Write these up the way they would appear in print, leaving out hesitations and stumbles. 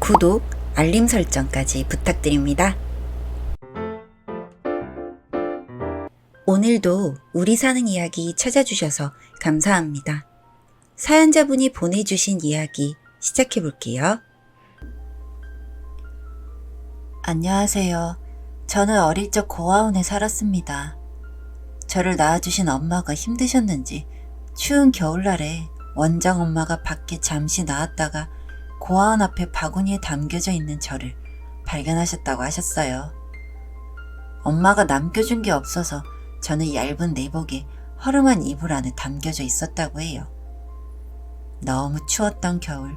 구독, 알림 설정까지 부탁드립니다. 오늘도 우리 사는 이야기 찾아주셔서 감사합니다. 사연자분이 보내주신 이야기 시작해볼게요. 안녕하세요. 저는 어릴 적 고아원에 살았습니다. 저를 낳아주신 엄마가 힘드셨는지 추운 겨울날에 원장 엄마가 밖에 잠시 나왔다가 고아원 앞에 바구니에 담겨져 있는 저를 발견하셨다고 하셨어요. 엄마가 남겨준 게 없어서 저는 얇은 내복에 허름한 이불 안에 담겨져 있었다고 해요. 너무 추웠던 겨울,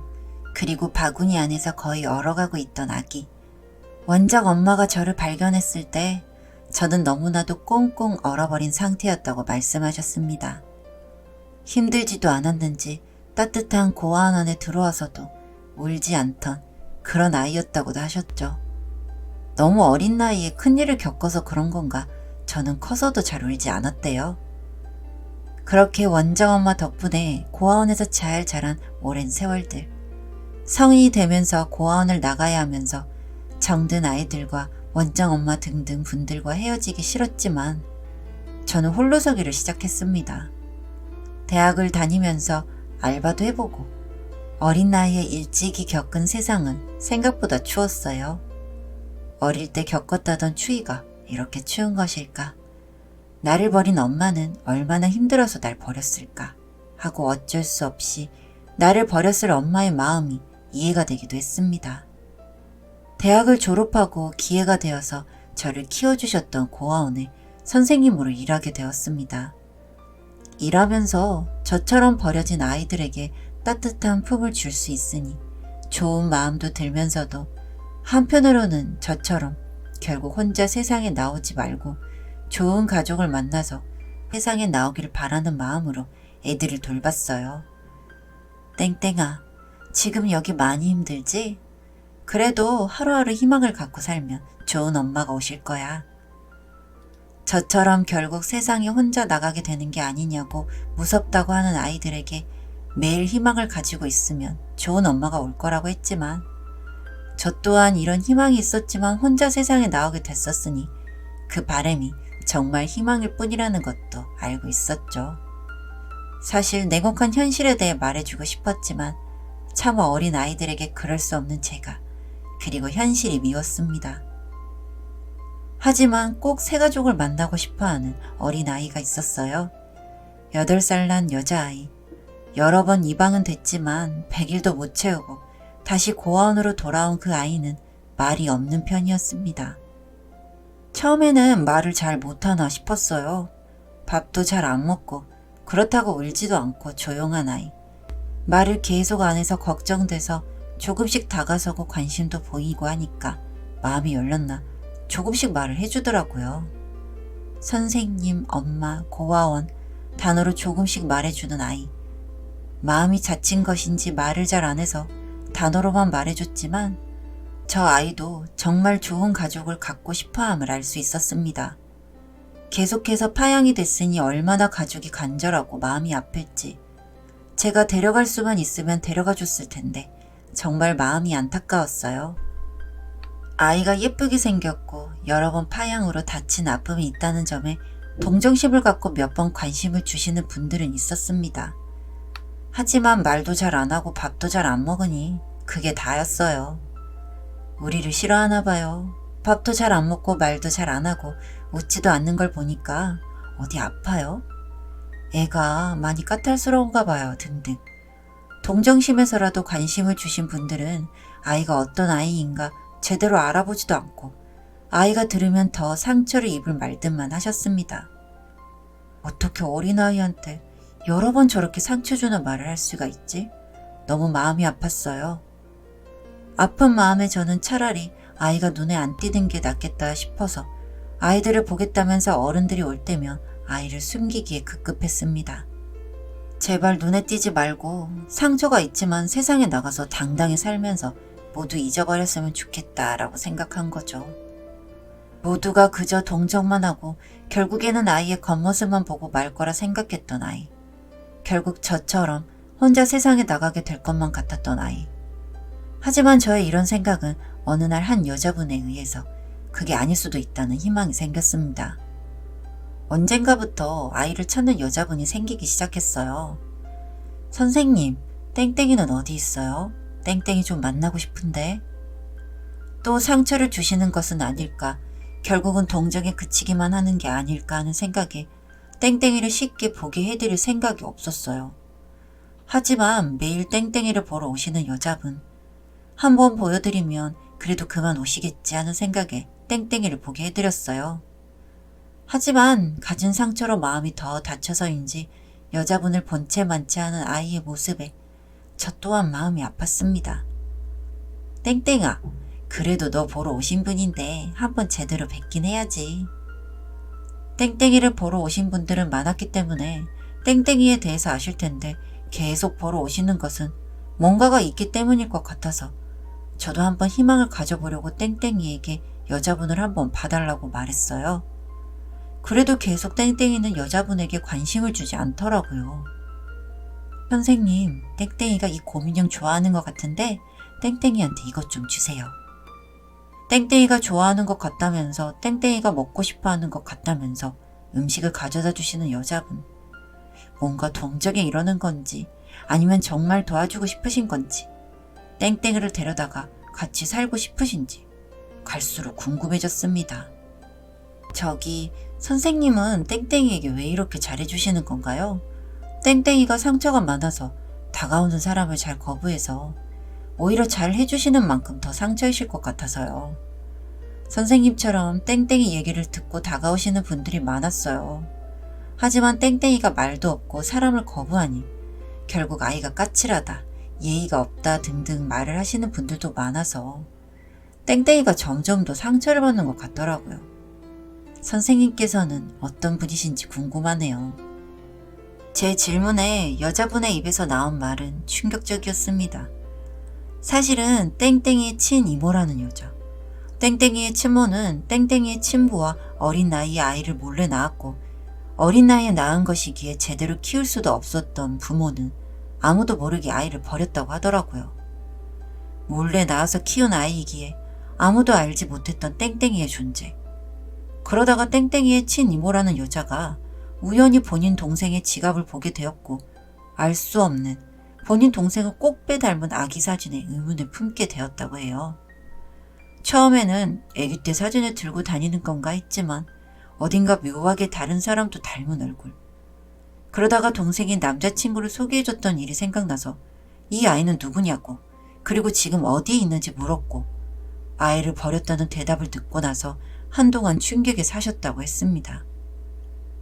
그리고 바구니 안에서 거의 얼어가고 있던 아기. 원작 엄마가 저를 발견했을 때 저는 너무나도 꽁꽁 얼어버린 상태였다고 말씀하셨습니다. 힘들지도 않았는지 따뜻한 고아원 안에 들어와서도 울지 않던 그런 아이였다고도 하셨죠. 너무 어린 나이에 큰일을 겪어서 그런 건가 저는 커서도 잘 울지 않았대요. 그렇게 원장엄마 덕분에 고아원에서 잘 자란 오랜 세월들. 성인이 되면서 고아원을 나가야 하면서 정든 아이들과 원장엄마 등등 분들과 헤어지기 싫었지만 저는 홀로서기를 시작했습니다. 대학을 다니면서 알바도 해보고 어린 나이에 일찍이 겪은 세상은 생각보다 추웠어요. 어릴 때 겪었다던 추위가 이렇게 추운 것일까? 나를 버린 엄마는 얼마나 힘들어서 날 버렸을까? 하고 어쩔 수 없이 나를 버렸을 엄마의 마음이 이해가 되기도 했습니다. 대학을 졸업하고 기회가 되어서 저를 키워주셨던 고아원에 선생님으로 일하게 되었습니다. 일하면서 저처럼 버려진 아이들에게 따뜻한 품을 줄 수 있으니 좋은 마음도 들면서도 한편으로는 저처럼 결국 혼자 세상에 나오지 말고 좋은 가족을 만나서 세상에 나오길 바라는 마음으로 애들을 돌봤어요. 땡땡아, 지금 여기 많이 힘들지? 그래도 하루하루 희망을 갖고 살면 좋은 엄마가 오실 거야. 저처럼 결국 세상에 혼자 나가게 되는 게 아니냐고 무섭다고 하는 아이들에게 매일 희망을 가지고 있으면 좋은 엄마가 올 거라고 했지만 저 또한 이런 희망이 있었지만 혼자 세상에 나오게 됐었으니 그 바람이 정말 희망일 뿐이라는 것도 알고 있었죠. 사실 냉혹한 현실에 대해 말해주고 싶었지만 차마 어린 아이들에게 그럴 수 없는 제가 그리고 현실이 미웠습니다. 하지만 꼭 새 가족을 만나고 싶어하는 어린 아이가 있었어요. 8살 난 여자아이. 여러 번 입양은 됐지만 100일도 못 채우고 다시 고아원으로 돌아온 그 아이는 말이 없는 편이었습니다. 처음에는 말을 잘 못하나 싶었어요. 밥도 잘 안 먹고 그렇다고 울지도 않고 조용한 아이. 말을 계속 안 해서 걱정돼서 조금씩 다가서고 관심도 보이고 하니까 마음이 열렸나 조금씩 말을 해주더라고요. 선생님, 엄마, 고아원 단어로 조금씩 말해주는 아이. 마음이 자친 것인지 말을 잘 안 해서 단어로만 말해줬지만 저 아이도 정말 좋은 가족을 갖고 싶어함을 알 수 있었습니다. 계속해서 파양이 됐으니 얼마나 가족이 간절하고 마음이 아플지. 제가 데려갈 수만 있으면 데려가 줬을 텐데 정말 마음이 안타까웠어요. 아이가 예쁘게 생겼고 여러 번 파양으로 다친 아픔이 있다는 점에 동정심을 갖고 몇 번 관심을 주시는 분들은 있었습니다. 하지만 말도 잘 안 하고 밥도 잘 안 먹으니 그게 다였어요. 우리를 싫어하나 봐요. 밥도 잘 안 먹고 말도 잘 안 하고 웃지도 않는 걸 보니까 어디 아파요? 애가 많이 까탈스러운가 봐요 등등. 동정심에서라도 관심을 주신 분들은 아이가 어떤 아이인가 제대로 알아보지도 않고 아이가 들으면 더 상처를 입을 말들만 하셨습니다. 어떻게 어린아이한테 여러 번 저렇게 상처 주는 말을 할 수가 있지? 너무 마음이 아팠어요. 아픈 마음에 저는 차라리 아이가 눈에 안 띄는 게 낫겠다 싶어서 아이들을 보겠다면서 어른들이 올 때면 아이를 숨기기에 급급했습니다. 제발 눈에 띄지 말고 상처가 있지만 세상에 나가서 당당히 살면서 모두 잊어버렸으면 좋겠다라고 생각한 거죠. 모두가 그저 동정만 하고 결국에는 아이의 겉모습만 보고 말 거라 생각했던 아이. 결국 저처럼 혼자 세상에 나가게 될 것만 같았던 아이. 하지만 저의 이런 생각은 어느 날 한 여자분에 의해서 그게 아닐 수도 있다는 희망이 생겼습니다. 언젠가부터 아이를 찾는 여자분이 생기기 시작했어요. 선생님, 땡땡이는 어디 있어요? 땡땡이 좀 만나고 싶은데. 또 상처를 주시는 것은 아닐까, 결국은 동정에 그치기만 하는 게 아닐까 하는 생각에 땡땡이를 쉽게 보게 해드릴 생각이 없었어요. 하지만 매일 땡땡이를 보러 오시는 여자분, 한번 보여드리면 그래도 그만 오시겠지 하는 생각에 땡땡이를 보게 해드렸어요. 하지만 가진 상처로 마음이 더 다쳐서인지 여자분을 본체 많지 않은 아이의 모습에 저 또한 마음이 아팠습니다. 땡땡아, 그래도 너 보러 오신 분인데 한번 제대로 뵙긴 해야지. 땡땡이를 보러 오신 분들은 많았기 때문에 땡땡이에 대해서 아실 텐데 계속 보러 오시는 것은 뭔가가 있기 때문일 것 같아서 저도 한번 희망을 가져보려고 땡땡이에게 여자분을 한번 봐달라고 말했어요. 그래도 계속 땡땡이는 여자분에게 관심을 주지 않더라고요. 선생님, 땡땡이가 이 곰인형 좋아하는 것 같은데 땡땡이한테 이것 좀 주세요. 땡땡이가 좋아하는 것 같다면서 땡땡이가 먹고 싶어하는 것 같다면서 음식을 가져다 주시는 여자분. 뭔가 동정에 이러는 건지 아니면 정말 도와주고 싶으신 건지 땡땡이를 데려다가 같이 살고 싶으신지 갈수록 궁금해졌습니다. 저기 선생님은 땡땡이에게 왜 이렇게 잘해주시는 건가요? 땡땡이가 상처가 많아서 다가오는 사람을 잘 거부해서 오히려 잘 해주시는 만큼 더 상처이실 것 같아서요. 선생님처럼 땡땡이 얘기를 듣고 다가오시는 분들이 많았어요. 하지만 땡땡이가 말도 없고 사람을 거부하니 결국 아이가 까칠하다, 예의가 없다 등등 말을 하시는 분들도 많아서 땡땡이가 점점 더 상처를 받는 것 같더라고요. 선생님께서는 어떤 분이신지 궁금하네요. 제 질문에 여자분의 입에서 나온 말은 충격적이었습니다. 사실은 땡땡이의 친이모라는 여자. 땡땡이의 친모는 땡땡이의 친부와 어린 나이에 아이를 몰래 낳았고 어린 나이에 낳은 것이기에 제대로 키울 수도 없었던 부모는 아무도 모르게 아이를 버렸다고 하더라고요. 몰래 낳아서 키운 아이이기에 아무도 알지 못했던 땡땡이의 존재. 그러다가 땡땡이의 친이모라는 여자가 우연히 본인 동생의 지갑을 보게 되었고 알 수 없는 본인 동생을 꼭 빼닮은 아기 사진에 의문을 품게 되었다고 해요. 처음에는 아기 때 사진을 들고 다니는 건가 했지만 어딘가 묘하게 다른 사람도 닮은 얼굴. 그러다가 동생이 남자친구를 소개해줬던 일이 생각나서 이 아이는 누구냐고 그리고 지금 어디에 있는지 물었고 아이를 버렸다는 대답을 듣고 나서 한동안 충격에 사셨다고 했습니다.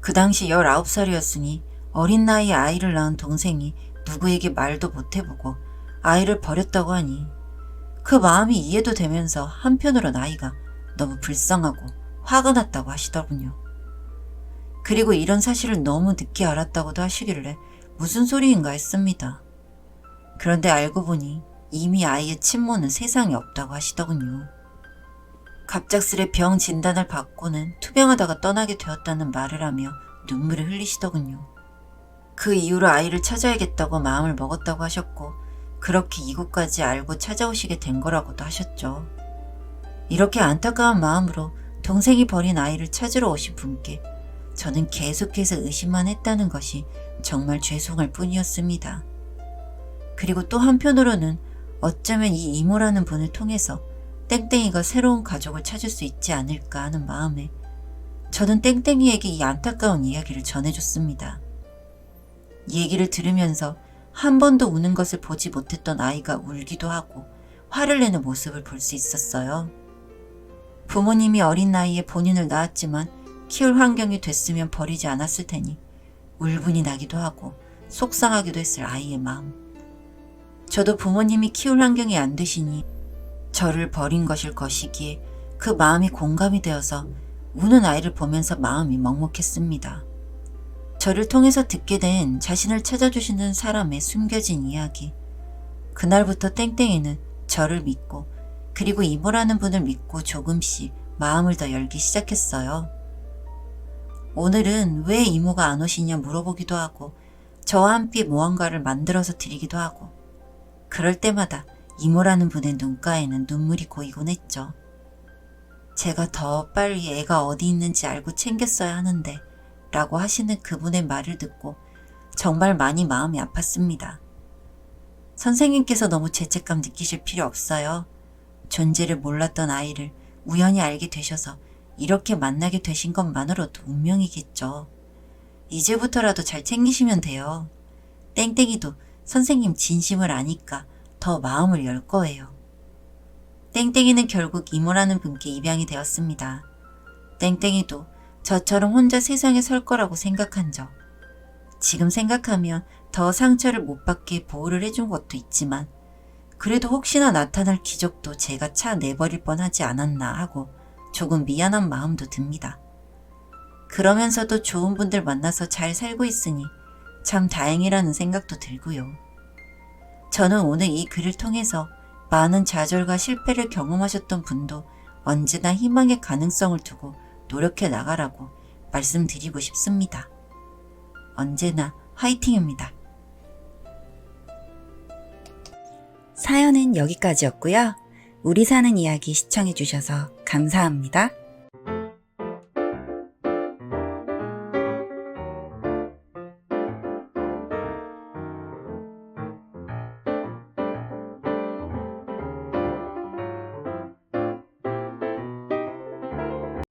그 당시 19살이었으니 어린 나이에 아이를 낳은 동생이 누구에게 말도 못해보고 아이를 버렸다고 하니 그 마음이 이해도 되면서 한편으론 아이가 너무 불쌍하고 화가 났다고 하시더군요. 그리고 이런 사실을 너무 늦게 알았다고도 하시길래 무슨 소리인가 했습니다. 그런데 알고 보니 이미 아이의 친모는 세상에 없다고 하시더군요. 갑작스레 병 진단을 받고는 투병하다가 떠나게 되었다는 말을 하며 눈물을 흘리시더군요. 그 이후로 아이를 찾아야겠다고 마음을 먹었다고 하셨고 그렇게 이곳까지 알고 찾아오시게 된 거라고도 하셨죠. 이렇게 안타까운 마음으로 동생이 버린 아이를 찾으러 오신 분께 저는 계속해서 의심만 했다는 것이 정말 죄송할 뿐이었습니다. 그리고 또 한편으로는 어쩌면 이 이모라는 분을 통해서 땡땡이가 새로운 가족을 찾을 수 있지 않을까 하는 마음에 저는 땡땡이에게 이 안타까운 이야기를 전해줬습니다. 이 얘기를 들으면서 한 번도 우는 것을 보지 못했던 아이가 울기도 하고 화를 내는 모습을 볼 수 있었어요. 부모님이 어린 나이에 본인을 낳았지만 키울 환경이 됐으면 버리지 않았을 테니 울분이 나기도 하고 속상하기도 했을 아이의 마음. 저도 부모님이 키울 환경이 안 되시니 저를 버린 것일 것이기에 그 마음이 공감이 되어서 우는 아이를 보면서 마음이 먹먹했습니다. 저를 통해서 듣게 된 자신을 찾아주시는 사람의 숨겨진 이야기. 그날부터 땡땡이는 저를 믿고 그리고 이모라는 분을 믿고 조금씩 마음을 더 열기 시작했어요. 오늘은 왜 이모가 안 오시냐 물어보기도 하고 저와 함께 무언가를 만들어서 드리기도 하고 그럴 때마다 이모라는 분의 눈가에는 눈물이 고이곤 했죠. 제가 더 빨리 애가 어디 있는지 알고 챙겼어야 하는데 라고 하시는 그분의 말을 듣고 정말 많이 마음이 아팠습니다. 선생님께서 너무 죄책감 느끼실 필요 없어요. 존재를 몰랐던 아이를 우연히 알게 되셔서 이렇게 만나게 되신 것만으로도 운명이겠죠. 이제부터라도 잘 챙기시면 돼요. 땡땡이도 선생님 진심을 아니까 더 마음을 열 거예요. 땡땡이는 결국 이모라는 분께 입양이 되었습니다. 땡땡이도 저처럼 혼자 세상에 설 거라고 생각한 적. 지금 생각하면 더 상처를 못 받게 보호를 해준 것도 있지만 그래도 혹시나 나타날 기적도 제가 차내버릴 뻔하지 않았나 하고 조금 미안한 마음도 듭니다. 그러면서도 좋은 분들 만나서 잘 살고 있으니 참 다행이라는 생각도 들고요. 저는 오늘 이 글을 통해서 많은 좌절과 실패를 경험하셨던 분도 언제나 희망의 가능성을 두고 노력해 나가라고 말씀드리고 싶습니다. 언제나 화이팅입니다. 사연은 여기까지였고요. 우리 사는 이야기 시청해 주셔서 감사합니다.